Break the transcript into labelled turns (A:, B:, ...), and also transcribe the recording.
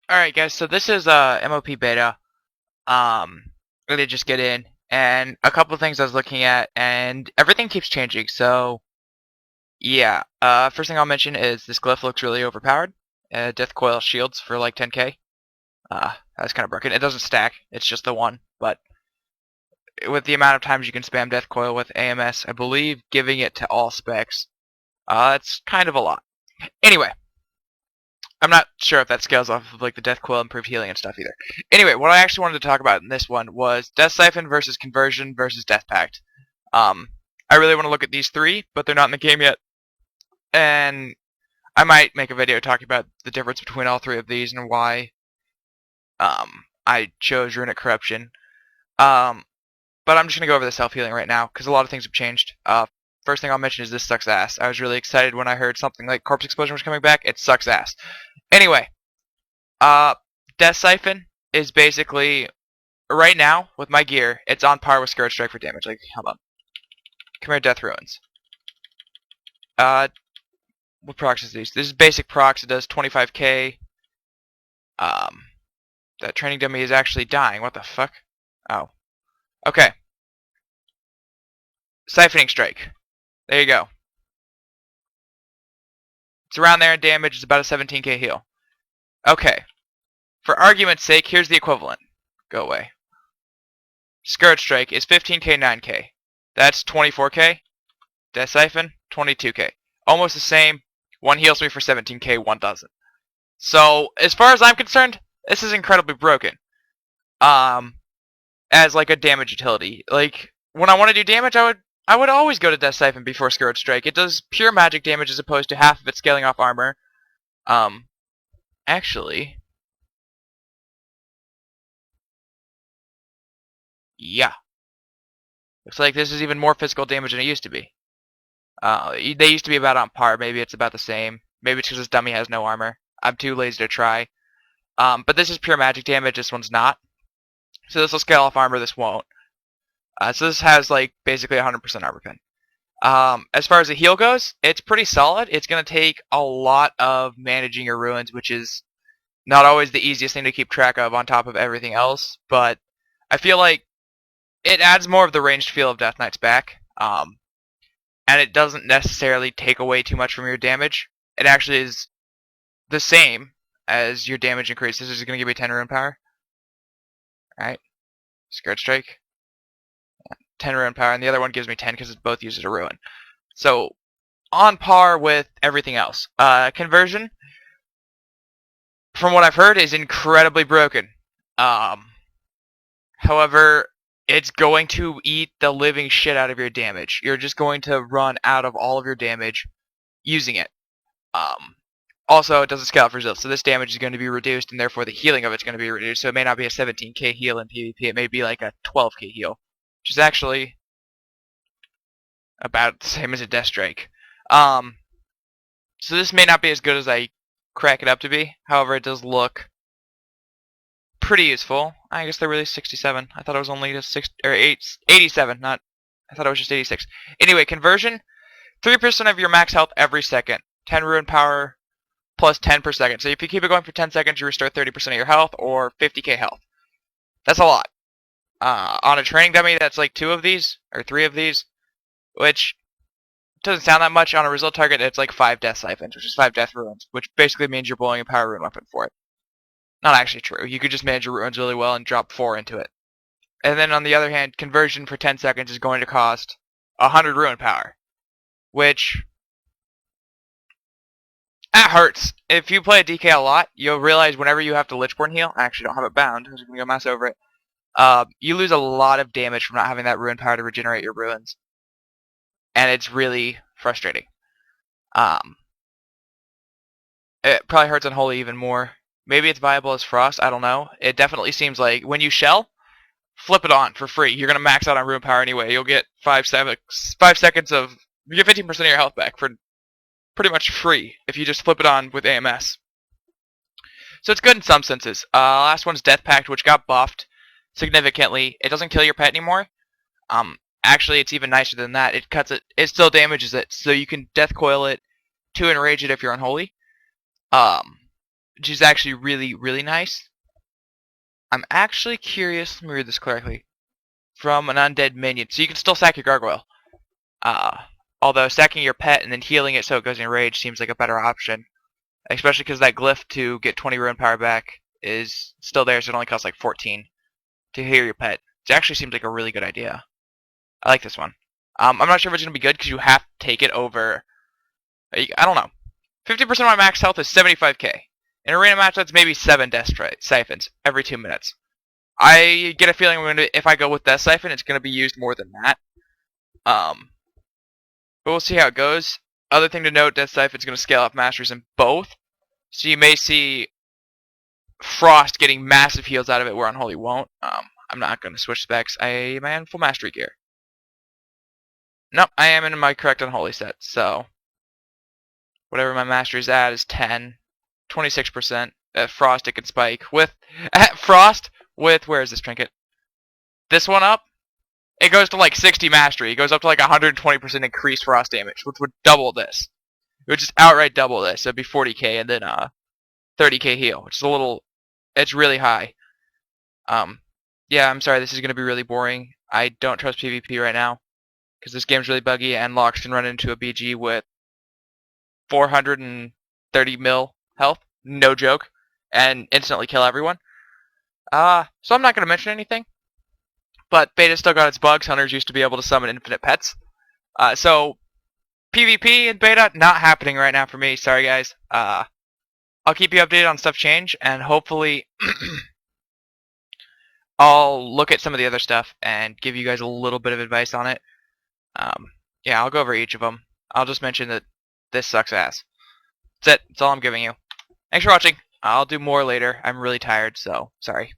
A: Alright guys, so this is MOP beta. Really just get in, and a couple of things I was looking at, and everything keeps changing, so yeah. First thing I'll mention is this glyph looks really overpowered. Death coil shields for like 10k. That's kind of broken. It doesn't stack, it's just the one, but with the amount of times you can spam death coil with AMS, I believe giving it to all specs, it's kind of a lot. Anyway. I'm not sure if that scales off of like the death coil, improved healing, and stuff either. Anyway, what I actually wanted to talk about in this one was Death Siphon versus Conversion versus Death Pact. I really want to look at these three, but they're not in the game yet, and I might make a video talking about the difference between all three of these and why I chose Runic Corruption. But I'm just gonna go over the self healing right now because a lot of things have changed. First thing I'll mention is this sucks ass. I was really excited when I heard something like Corpse Explosion was coming back. It sucks ass. Anyway, Death Siphon is basically, right now, with my gear, it's on par with Scourge Strike for damage. Like, hold on. Come here, Death Ruins. What procs is these? This is basic procs. It does 25k. That training dummy is actually dying. What the fuck? Oh. Okay. Siphoning Strike. There you go. It's around there in damage. It's about a 17k heal. Okay. For argument's sake, here's the equivalent. Go away. Scourge Strike is 15k, 9k. That's 24k. Death Siphon, 22k. Almost the same. One heals me for 17k, one doesn't. So, as far as I'm concerned, this is incredibly broken. As like a damage utility. Like, when I want to do damage, I would always go to Death Siphon before Scourge Strike. It does pure magic damage as opposed to half of it scaling off armor. Actually, yeah. Looks like this is even more physical damage than it used to be. They used to be about on par. Maybe it's about the same. Maybe it's because this dummy has no armor. I'm too lazy to try. But this is pure magic damage. This one's not. So this will scale off armor. This won't. So this has like basically 100% armor pin. As far as the heal goes, it's pretty solid. It's going to take a lot of managing your ruins, which is not always the easiest thing to keep track of on top of everything else. But I feel like it adds more of the ranged feel of Death Knight's back. And it doesn't necessarily take away too much from your damage. It actually is the same as your damage increase. This is going to give you 10 rune power. Alright. Scourge Strike. 10 rune power, and the other one gives me 10 because it both uses a ruin. So, on par with everything else. Conversion, from what I've heard, is incredibly broken. However, it's going to eat the living shit out of your damage. You're just going to run out of all of your damage using it. Also, it doesn't scale for resilience, so this damage is going to be reduced, and therefore the healing of it's going to be reduced. So it may not be a 17k heal in PvP, it may be like a 12k heal, which is actually about the same as a Death Strike. So this may not be as good as I crack it up to be. However, it does look pretty useful. I guess they're really 67. I thought it was only 87. Not. I thought it was just 86. Anyway, conversion: 3% of your max health every second. 10 rune power plus 10 per second. So if you keep it going for 10 seconds, you restore 30% of your health or 50k health. That's a lot. On a training dummy, that's like 2 of these or 3 of these, which doesn't sound that much. On a result target, it's like 5 death siphons, which is 5 death ruins, which basically means you're blowing a power rune weapon for it. Not actually true. You could just manage your ruins really well and drop 4 into it. And then on the other hand, conversion for 10 seconds is going to cost 100 rune power, which that hurts. If you play a DK a lot, you'll realize whenever you have to Lichborn heal, I actually don't have it bound, because I'm going to go mouse over it, you lose a lot of damage from not having that rune power to regenerate your ruins. And it's really frustrating. It probably hurts Unholy even more. Maybe it's viable as Frost, I don't know. It definitely seems like when you shell, flip it on for free. You're going to max out on rune power anyway. You'll get 5 seconds of... You get 15% of your health back for pretty much free if you just flip it on with AMS. So it's good in some senses. Last one's Death Pact, which got buffed significantly. It doesn't kill your pet anymore. Actually, it's even nicer than that. It cuts it. It still damages it, so you can death coil it to enrage it if you're unholy. which is actually really, really nice. I'm actually curious, let me read this correctly, from an undead minion. So you can still sack your gargoyle. Although sacking your pet and then healing it so it goes in rage seems like a better option. Especially because that glyph to get 20 rune power back is still there, so it only costs like 14 to heal your pet. It actually seems like a really good idea. I like this one. I'm not sure if it's going to be good because you have to take it over. I don't know. 50% of my max health is 75k. In an arena match, that's maybe 7 Death Siphons every 2 minutes. I get a feeling if I go with Death Siphon, it's going to be used more than that. But we'll see how it goes. Other thing to note, Death Siphon is going to scale up masteries in both. So you may see Frost getting massive heals out of it where Unholy won't. I'm not going to switch specs. I am in full mastery gear. Nope, I am in my correct Unholy set. So whatever my mastery's at is 10. 26%. At Frost, it can spike. At Frost, where is this trinket? This one up, it goes to like 60 mastery. It goes up to like 120% increased Frost damage, which would double this. It would just outright double this. So it'd be 40k and then 30k heal, which is it's really high. Yeah, I'm sorry, this is going to be really boring. I don't trust PvP right now, because this game's really buggy, and Lox can run into a BG with 430 mil health, no joke, and instantly kill everyone. So I'm not going to mention anything, but Beta still got its bugs. Hunters used to be able to summon infinite pets. So PvP in Beta, not happening right now for me. Sorry, guys. I'll keep you updated on stuff change, and hopefully I'll look at some of the other stuff and give you guys a little bit of advice on it. Yeah, I'll go over each of them. I'll just mention that this sucks ass. That's it. That's all I'm giving you. Thanks for watching. I'll do more later. I'm really tired, so sorry.